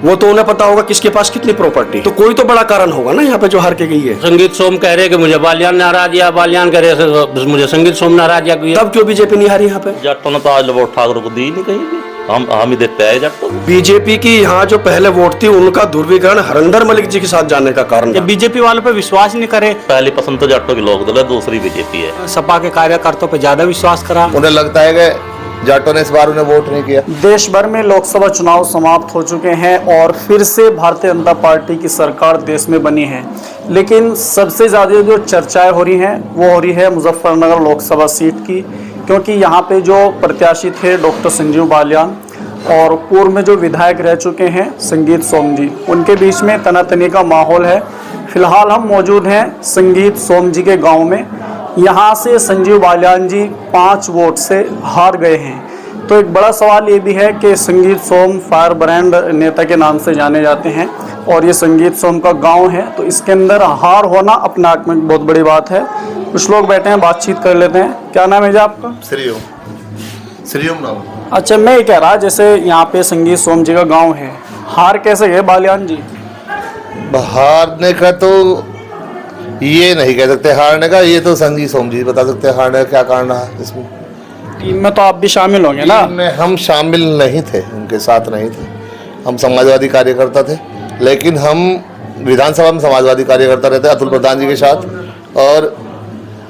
वो तो उन्हें पता होगा किसके पास कितनी प्रॉपर्टी, तो कोई तो बड़ा कारण होगा ना यहाँ पे जो हार के गई है। संगीत सोम कह रहे कि मुझे बालियान नाराज दिया, बालियान कह रहे मुझे संगीत सोम नाराज दिया। तब क्यों बीजेपी नहीं हारी यहाँ पे? जट्टों ने तो आज वोट ठाकुर को दी नहीं कहीं भी, हम ही देते हैं जट्टों। बीजेपी की यहाँ जो पहले वोट थी उनका ध्रुवीकरण हरिंदर मलिक जी के साथ जाने का कारण था। बीजेपी वालों पे विश्वास नहीं करे। पहली पसंद तो जट्टों की लोक दल है, दूसरी बीजेपी है। सपा के कार्यकर्ताओं पे ज्यादा विश्वास करा। उन्हें लगता है कि जाटों ने इस बार उन्हें वोट नहीं किया। देश भर में लोकसभा चुनाव समाप्त हो चुके हैं और फिर से भारतीय जनता पार्टी की सरकार देश में बनी है, लेकिन सबसे ज़्यादा जो चर्चाएं हो रही हैं वो हो रही है मुजफ्फरनगर लोकसभा सीट की, क्योंकि यहाँ पे जो प्रत्याशी थे डॉक्टर संजीव बालियान और पूर्व में जो विधायक रह चुके हैं संगीत सोम जी, उनके बीच में तनातनी का माहौल है। फिलहाल हम मौजूद हैं संगीत सोम जी के गाँव में। यहाँ से संजीव बालियान जी 5 वोट से हार गए हैं। तो एक बड़ा सवाल ये भी है कि संगीत सोम फायर ब्रांड नेता के नाम से जाने जाते हैं और ये संगीत सोम का गांव है, तो इसके अंदर हार होना अपने आप में बहुत बड़ी बात है। कुछ लोग बैठे हैं, बातचीत कर लेते हैं। क्या नाम है जी आपका? श्रीओम नाम। अच्छा, मैं ये कह रहा जैसे यहाँ पे संगीत सोम जी का गाँव है, हार कैसे गए बालियान जी? हारने का तो ये नहीं कह सकते, हारने का ये तो संगीत सोम जी बता सकते हैं हारने का क्या कारण रहा इसमें। टीम में तो आप भी शामिल होंगे ना? टीम में हम शामिल नहीं थे, उनके साथ नहीं थे। हम समाजवादी कार्यकर्ता थे, लेकिन हम विधानसभा में समाजवादी कार्यकर्ता रहते अतुल प्रधान जी के साथ, और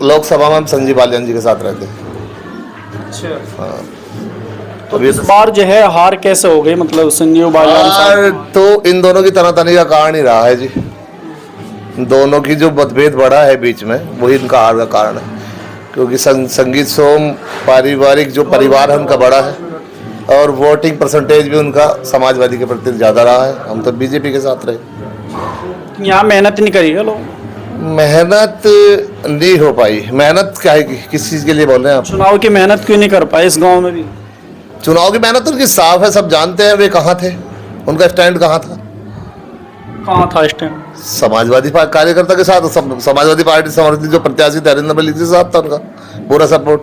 लोकसभा में हम संजीव बालियान जी के साथ रहते। अच्छा, हाँ। तो इस बार जो है हार कैसे हो गई, मतलब संजीव बालियान साहब? तो इन दोनों की तनातनी का कारण ही रहा है जी। दोनों की जो मतभेद बढ़ा है बीच में, वही इनका हार का कारण है। क्योंकि संगीत सोम पारिवारिक जो परिवार है उनका बड़ा है और वोटिंग परसेंटेज भी उनका समाजवादी के प्रति ज़्यादा रहा है। हम तो बीजेपी के साथ रहे। यहाँ मेहनत नहीं करिएगा लोग? मेहनत नहीं हो पाई। मेहनत क्या है, किस चीज़ के लिए बोल रहे हैं आप? चुनाव की मेहनत क्यों नहीं कर पाए इस गांव में भी? चुनाव की मेहनत उनकी साफ है, सब जानते हैं वे कहाँ थे, उनका स्टैंड कहाँ था। कहाँ था स्टैंड? समाजवादी कार्यकर्ता के साथ, समाजवादी पार्टी समर्थित जो प्रत्याशी थे हरिंदर मलिक के साथ था उनका पूरा सपोर्ट।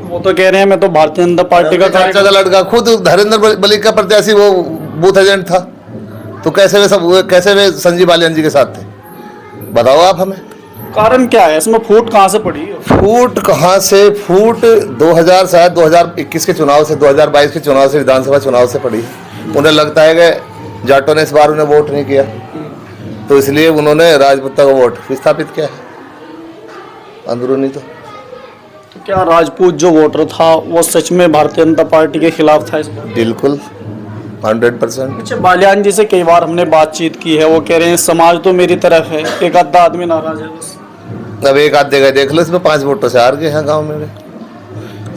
वो तो कह रहे हैं मैं तो भारतीय जनता पार्टी का चाचा का लड़का, खुद हरिंदर मलिक का प्रत्याशी वो बूथ एजेंट था, तो कैसे वे संजीव बालियान जी के साथ थे, बताओ आप हमें। कारण क्या है इसमें? फूट कहाँ से पड़ी? फूट कहाँ से? फूट 2021 के चुनाव से, 2022 के चुनाव से, विधानसभा चुनाव से पड़ी। उन्हें लगता है कि जाटों ने इस बार उन्हें वोट नहीं किया, तो इसलिए उन्होंने राजपूतों को वोट विस्थापित किया है अंदरूनी। तो क्या राजपूत जो वोटर था वो सच में भारतीय जनता पार्टी के खिलाफ था इस बार? बिल्कुल 100%। अच्छा, बालियान जी से कई बार हमने बातचीत की है, वो कह रहे हैं समाज तो मेरी तरफ है, एक आधा आदमी नाराज है बस। अब एक आध जगह देख लो, इसमें 5 वोटों से हार गए हैं गाँव में।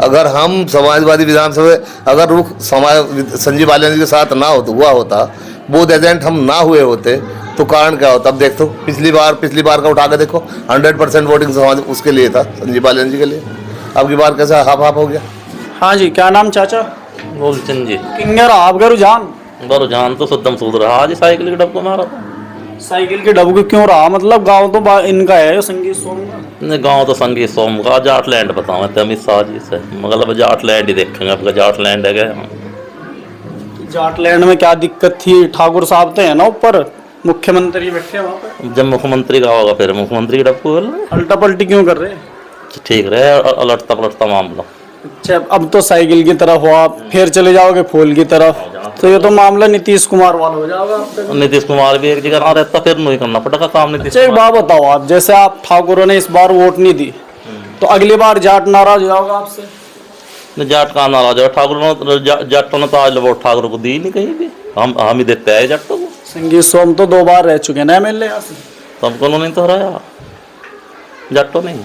अगर हम समाजवादी विधानसभा, अगर रुख संजीव बालियान जी के साथ ना हुआ होता, बूथ एजेंट हम ना हुए होते, तो कारण क्या होता? अब देखो पिछली बार का उठा के देखो, 100% वोटिंग समाज उसके लिए था, संजीव बालियान जी के लिए। अब की बार कैसा हाफ हो गया? हाँ जी, क्या नाम चाचा? बोलचंद जी। किंगर आपका रुझान तो सुद्धम सूद रहा, आज साइकिल के डब्बो मारा था। साइकिल के डब्बू क्यों रहा? मतलब गांव तो इनका है संगीत सोम का। गाँव तो संगीत सोम का, जाटलैंड बताओ अमित शाह जी से, मतलब जाटलैंड ही देखेंगे। आपका जाटलैंड है क्या? जाटलैंड में क्या दिक्कत थी? ठाकुर साहब तो है ना ऊपर, मुख्यमंत्री बैठे वहाँ पे। जब मुख्यमंत्री का होगा फिर मुख्यमंत्री का डब्बू उल्टा पलटी क्यों कर रहे हैं? ठीक रहे, अलटता पलटता मामला। अच्छा, अब तो साइकिल की तरफ हुआ, फिर चले जाओगे फूल की तरफ, तो ये तो मामला नीतीश कुमार वाला हो जाएगा। नीतीश कुमार भी एक जगह ना रहता, फिर नहीं करना पड़ेगा काम नीतीश। अच्छा, एक बात बताओ आप, जैसे आप ठाकुरों ने इस बार वोट नहीं दी, तो अगली बार जाट नाराज हो जाओगा आपसे? जाट का नाराज हो, ठाकुर जाटों ने तो आज वोट ठाकुर को दी नहीं कहीं भी, हम ही देते हैं जाटों को। संगीत सोम तो 2 बार रह चुके ना एमएलए यहाँ से, तब को नहीं तो हराया जाटों नहीं।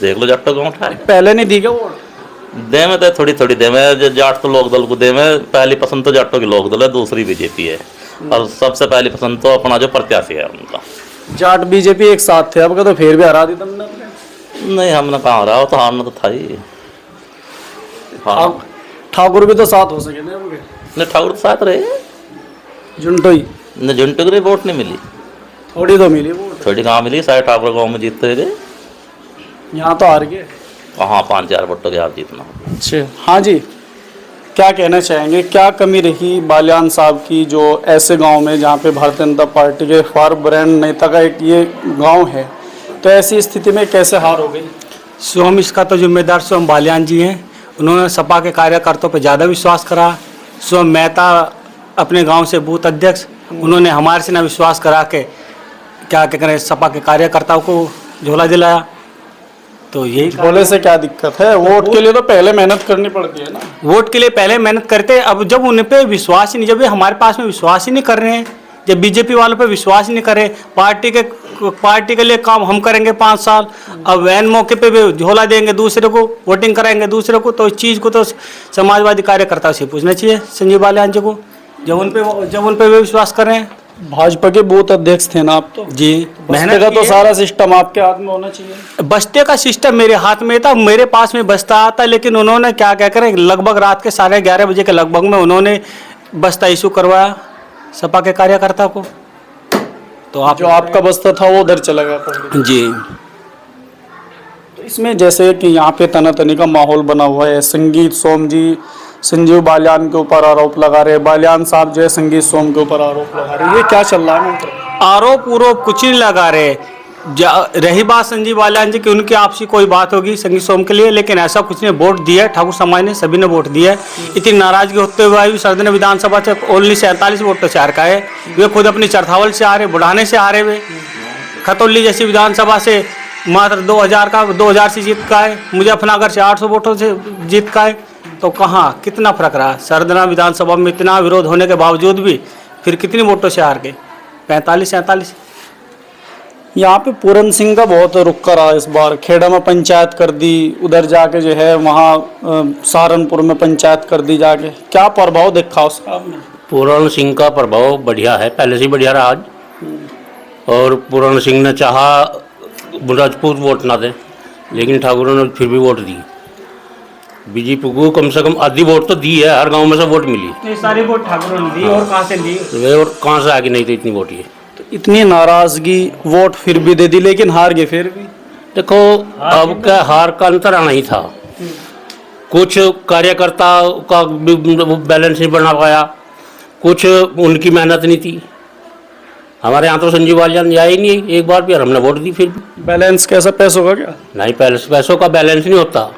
देख लो जाटों को उठाए, पहले नहीं दी क्या वोट? दे में तो थोड़ी दे में, जाट तो लोक दल को दे में। पहली पसंद तो जाटों की लोक दल है, दूसरी बीजेपी है, और सबसे पहली पसंद तो अपना जो प्रत्याशी है उनका। जाट बीजेपी एक साथ थे, अब तो फिर भी हरा दी तुमने। नहीं, हमने कहाँ हरा, तो हारना तो था ही। हाँ, ठाकुर भी तो साथ हो सके ना? नहीं, ठाकुर तो साथ रहे, झुंटो ही नहीं झुंटू को वोट नहीं मिली, थोड़ी तो मिली वोट। थोड़ी कहाँ मिली? सारे ठाकुर गाँव में जीतते गए, यहाँ तो हार गए। कहाँ 5-4 वोटों के आप जीतना। अच्छा, हाँ जी, क्या कहना चाहेंगे, क्या कमी रही बालियान साहब की जो ऐसे गांव में जहां पे भारतीय जनता पार्टी के फार ब्रांड नेता का एक ये गांव है, तो ऐसी स्थिति में कैसे हार हो गई? स्वयं इसका तो जिम्मेदार स्वयं बालियान जी हैं। उन्होंने सपा के कार्यकर्ताओं पर ज़्यादा विश्वास करा। स्वयं मेहता अपने गांव से बूथ अध्यक्ष, उन्होंने हमारे से ना विश्वास करा के क्या करें सपा के कार्यकर्ताओं को झोला दिलाया। तो यही बोले से क्या दिक्कत है? वोट के लिए तो पहले मेहनत करनी पड़ती है ना। वोट के लिए पहले मेहनत करते, अब जब उन पे विश्वास ही नहीं, जब ये हमारे पास में विश्वास ही नहीं कर रहे हैं, जब बीजेपी वालों पे विश्वास ही नहीं करे, पार्टी के लिए काम हम करेंगे 5 साल, अब वैन मौके पे भी झोला देंगे दूसरे को, वोटिंग कराएंगे दूसरे को, तो इस चीज़ को तो समाजवादी कार्यकर्ता से पूछना चाहिए संजीव बालियान जी को, जब उन पे वे विश्वास कर रहे हैं। भाजपा के बूथ अध्यक्ष थे ना आप तो जी, मेहनत का तो सारा सिस्टम आपके हाथ में होना चाहिए। बस्ते का सिस्टम मेरे हाथ में था, मेरे पास में बस्ता आता, लेकिन उन्होंने क्या करें, लगभग रात के 11:30 बजे के लगभग में उन्होंने बस्ता इशू करवाया सपा के कार्यकर्ता को। तो आप जो आपका बस्ता था वो उधर चला गया जी। तो इसमें जैसे कि यहाँ पे तनातनी का माहौल बना हुआ है, संगीत सोम जी संजीव बालियान के ऊपर आरोप लगा रहे हैं, बालियान साहब जो है संगीत सोम के ऊपर आरोप लगा रहे हैं, ये क्या चल रहा है? आरोप कुछ नहीं लगा रहे। रही बात संजीव बालियान जी की, उनकी आपसी कोई बात होगी संगीत सोम के लिए, लेकिन ऐसा कुछ नहीं। वोट दिया ठाकुर समाज ने, सभी ने वोट दिया। इतनी नाराजगी होते हुए भी सरदन विधानसभा से ओनली 47 वोट तो चार का है। वे खुद अपनी चरथावल से आ रहे, बुढ़ाने से आ रहे, वे खतौली जैसी विधानसभा से मात्र 2000 से जीत का है, मुजफ्फरनगर से 800 वोटों से जीत का है। तो कहाँ कितना फर्क रहा? सरदना विधानसभा में इतना विरोध होने के बावजूद भी फिर कितनी वोटों से हार गए? 45-47। यहाँ पे पूरन सिंह का बहुत रुक्का रहा इस बार। खेड़ा में पंचायत कर दी, उधर जाके जो है वहाँ सहारनपुर में पंचायत कर दी जाके। क्या प्रभाव देखा उसका आपने? पूरन सिंह का प्रभाव बढ़िया है, पहले से बढ़िया रहा आज। और पूरन सिंह ने चाहा राजपूत वोट ना दे, लेकिन ठाकुरों ने फिर भी वोट दी। बीजेपी को कम से कम आधी वोट तो दी है, हर गांव में से वोट मिली। ये सारी वोट ठाकुरों ने दी। और कहाँ से दी? और कहाँ से आगे नहीं थी इतनी वोट ये। तो इतनी नाराजगी, वोट फिर भी दे दी लेकिन हार गए फिर भी। देखो अब क्या हार का अंतर आना ही था। कुछ कार्यकर्ता का बैलेंस नहीं बना पाया, कुछ उनकी मेहनत नहीं थी। हमारे यहाँ तो संजीव बालियान आए ही नहीं एक बार भी, और हमने वोट दी फिर भी। बैलेंस कैसा? पैसों का क्या? नहीं, पैसों का बैलेंस नहीं होता,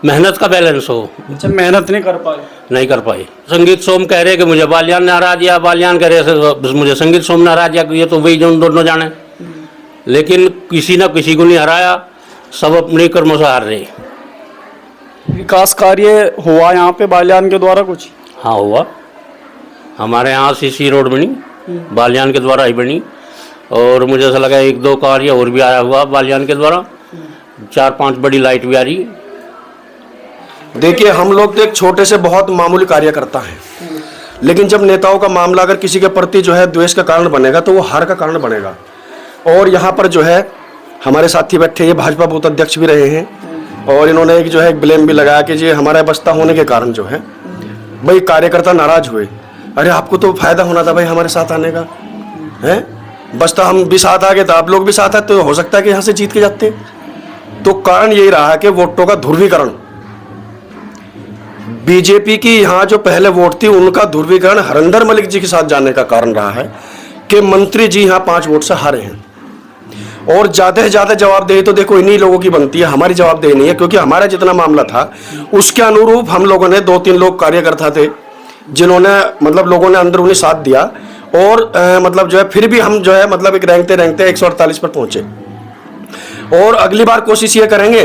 मेहनत का बैलेंस हो। अच्छा, मेहनत नहीं कर पाए। नहीं कर पाए। संगीत सोम कह रहे कि मुझे बालियान ने हरा दिया, बालियान कह रहे मुझे संगीत सोम ने हरा दिया, ये तो वही जो दोनों जाने। लेकिन किसी न किसी को नहीं हराया, सब अपने कर्मों से हार रहे। विकास कार्य हुआ यहाँ पे बालियान के द्वारा कुछ? हाँ हुआ। हमारे यहाँ सीसी रोड बनी, बालियान के द्वारा ही बनी। और मुझे ऐसा लगा 1-2 कार्य और भी आया हुआ बालियान के द्वारा। 4-5 बड़ी लाइट भी आ रही है। देखिए, हम लोग तो एक छोटे से बहुत मामूली कार्यकर्ता हैं, लेकिन जब नेताओं का मामला अगर किसी के प्रति जो है द्वेष का कारण बनेगा तो वो हार का कारण बनेगा। और यहाँ पर जो है हमारे साथी बैठे, ये भाजपा बूथ अध्यक्ष भी रहे हैं, और इन्होंने एक जो है ब्लेम भी लगाया कि ये हमारा बस्ता होने के कारण जो है भाई कार्यकर्ता नाराज हुए। अरे आपको तो फायदा होना था भाई हमारे साथ आने का, है बस्ता हम भी साथ आ गए तो आप लोग भी साथ आते, तो हो सकता है कि यहाँ से जीत के जाते। तो कारण यही रहा कि वोटों का ध्रुवीकरण, बीजेपी की यहाँ जो पहले वोट थी उनका ध्रुवीकरण हरिंदर मलिक जी के साथ जाने का कारण रहा है कि मंत्री जी यहाँ 5 वोट से हारे हैं। और ज़्यादा से ज़्यादा जवाबदेही तो देखो इन्हीं लोगों की बनती है, हमारी जवाबदेही नहीं है, क्योंकि हमारा जितना मामला था उसके अनुरूप हम लोगों ने 2-3 लोग कार्यकर्ता थे जिन्होंने मतलब लोगों ने अंदरूनी साथ दिया, और मतलब जो है फिर भी हम जो है मतलब एक रेंगते 148 पर पहुंचे। और अगली बार कोशिश ये करेंगे।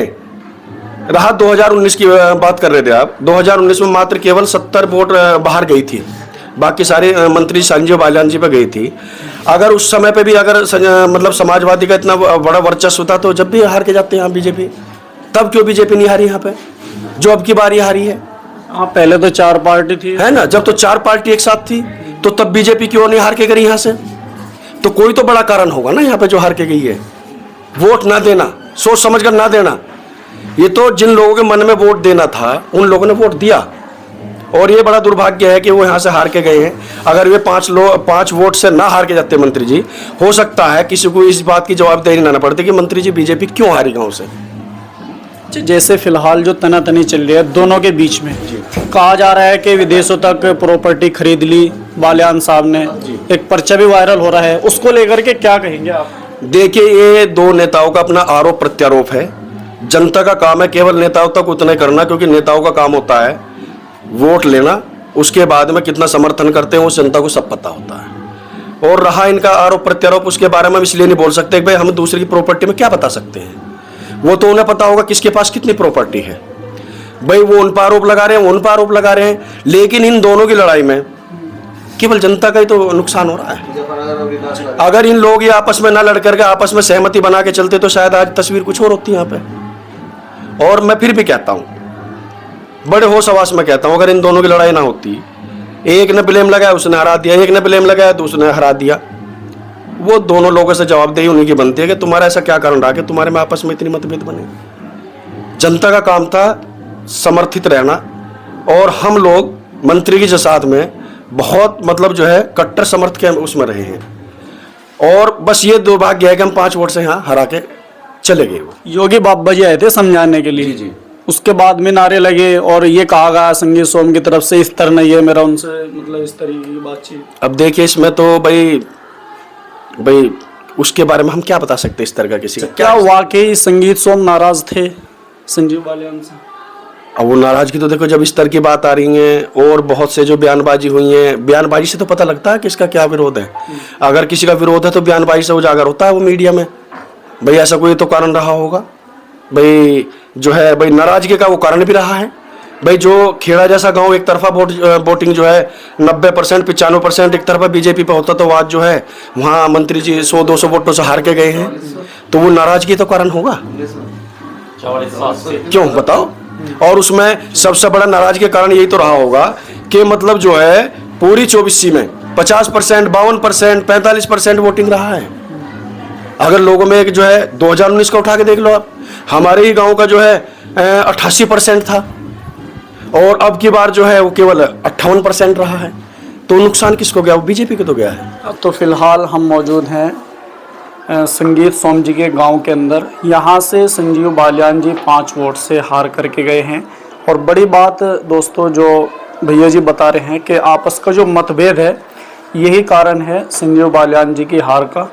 रहा 2019 की बात कर रहे थे आप, 2019 में मात्र केवल 70 वोट बाहर गई थी, बाकी सारे मंत्री संजीव बालियान जी पे गई थी। अगर उस समय पे भी अगर मतलब समाजवादी का इतना बड़ा वर्चस्व था तो जब भी हार के जाते हैं यहाँ बीजेपी, तब क्यों बीजेपी नहीं हारी यहाँ पे जो अब की बार ये हारी है? हाँ, पहले तो 4 पार्टी थी, है ना, जब तो 4 पार्टी एक साथ थी तो तब बीजेपी क्यों नहीं हार के गई यहाँ से? तो कोई तो बड़ा कारण होगा ना यहाँ पे जो हार के गई है। वोट ना देना, सोच समझ कर ना देना, ये तो जिन लोगों के मन में वोट देना था उन लोगों ने वोट दिया, और ये बड़ा दुर्भाग्य है कि वो यहाँ से हार के गए हैं। अगर वे 5 वोट से ना हार के जाते मंत्री जी, हो सकता है किसी को इस बात की जवाबदेही ना पड़ती कि मंत्री जी बीजेपी क्यों हारी गाँव से। जैसे फिलहाल जो तनातनी चल रही है दोनों के बीच में, कहा जा रहा है कि विदेशों तक प्रॉपर्टी खरीद ली बालियान साहब ने, एक पर्चा भी वायरल हो रहा है, उसको लेकर के क्या कहेंगे आप? देखिए, ये दो नेताओं का अपना आरोप प्रत्यारोप है। जनता का काम है केवल नेताओं तक उतना करना, क्योंकि नेताओं का काम होता है वोट लेना, उसके बाद में कितना समर्थन करते हैं उस जनता को सब पता होता है। और रहा इनका आरोप प्रत्यारोप, उसके बारे में हम इसलिए नहीं बोल सकते कि भाई हम दूसरे की प्रॉपर्टी में क्या बता सकते हैं, वो तो उन्हें पता होगा किसके पास कितनी प्रॉपर्टी है। भाई वो उन पर आरोप लगा रहे हैं, उन पर आरोप लगा रहे हैं, लेकिन इन दोनों की लड़ाई में केवल जनता का ही तो नुकसान हो रहा है। अगर इन लोग ये आपस में ना लड़ करके आपस में सहमति बना के चलते तो शायद आज तस्वीर कुछ और होती यहाँ पे। और मैं फिर भी कहता हूँ, बड़े होश हवास में कहता हूँ, अगर इन दोनों की लड़ाई ना होती, एक ने ब्लेम लगाया उसने हरा दिया, एक ने ब्लेम लगाया तो उसने हरा दिया, वो दोनों लोगों से जवाबदेही उन्हीं की बनती है कि तुम्हारा ऐसा क्या कारण रहा कि तुम्हारे में आपस में इतनी मतभेद बने। जनता का काम था समर्थित रहना, और हम लोग मंत्री जी के साथ में बहुत मतलब जो है कट्टर समर्थ के उसमें रहे हैं, और बस ये दुर्भाग्य है कि हम 5 वोट से यहाँ हरा के चले गए। वो योगी बाबा जी आए थे समझाने के लिए, जी। उसके बाद में नारे लगे और ये कहा गया संगीत सोम की तरफ से इस तरह नहीं है मेरा उनसे मतलब इस तरह की बातचीत। अब देखिए, इसमें तो भाई उसके बारे में हम क्या बता सकते इस तरह का किसी का। क्या वाकई संगीत सोम नाराज थे संजीव बालियान से? अब वो नाराजगी तो देखो, जब इस तरह की बात आ रही है और बहुत से जो बयानबाजी हुई है, बयानबाजी से तो पता लगता है किसका क्या विरोध है। अगर किसी का विरोध है तो बयानबाजी से उजागर होता है वो मीडिया में। भाई ऐसा कोई तो कारण रहा होगा, भाई जो है भाई नाराजगी का वो कारण भी रहा है। भाई जो खेड़ा जैसा गांव एक तरफा वोटिंग जो है 90% 95% एक तरफा बीजेपी पे होता, तो आज जो है वहाँ मंत्री जी 100-200 वोटों से हार के गए हैं, तो वो नाराजगी तो कारण होगा। क्यों बताओ? और उसमें सबसे बड़ा नाराजगी का कारण यही तो रहा होगा कि मतलब जो है पूरी 24 में 50%, 52%, 45% वोटिंग रहा है। अगर लोगों में एक जो है 2019 का उठा के देख लो आप, हमारे ही गांव का जो है 88% था, और अब की बार जो है वो केवल 58% रहा है। तो नुकसान किसको गया? वो बीजेपी को तो गया है। तो फिलहाल हम मौजूद हैं संगीत सोम जी के गांव के अंदर। यहाँ से संजीव बालियान जी 5 वोट से हार करके गए हैं, और बड़ी बात दोस्तों जो भैया जी बता रहे हैं कि आपस का जो मतभेद है यही कारण है संजीव बालियान जी की हार का।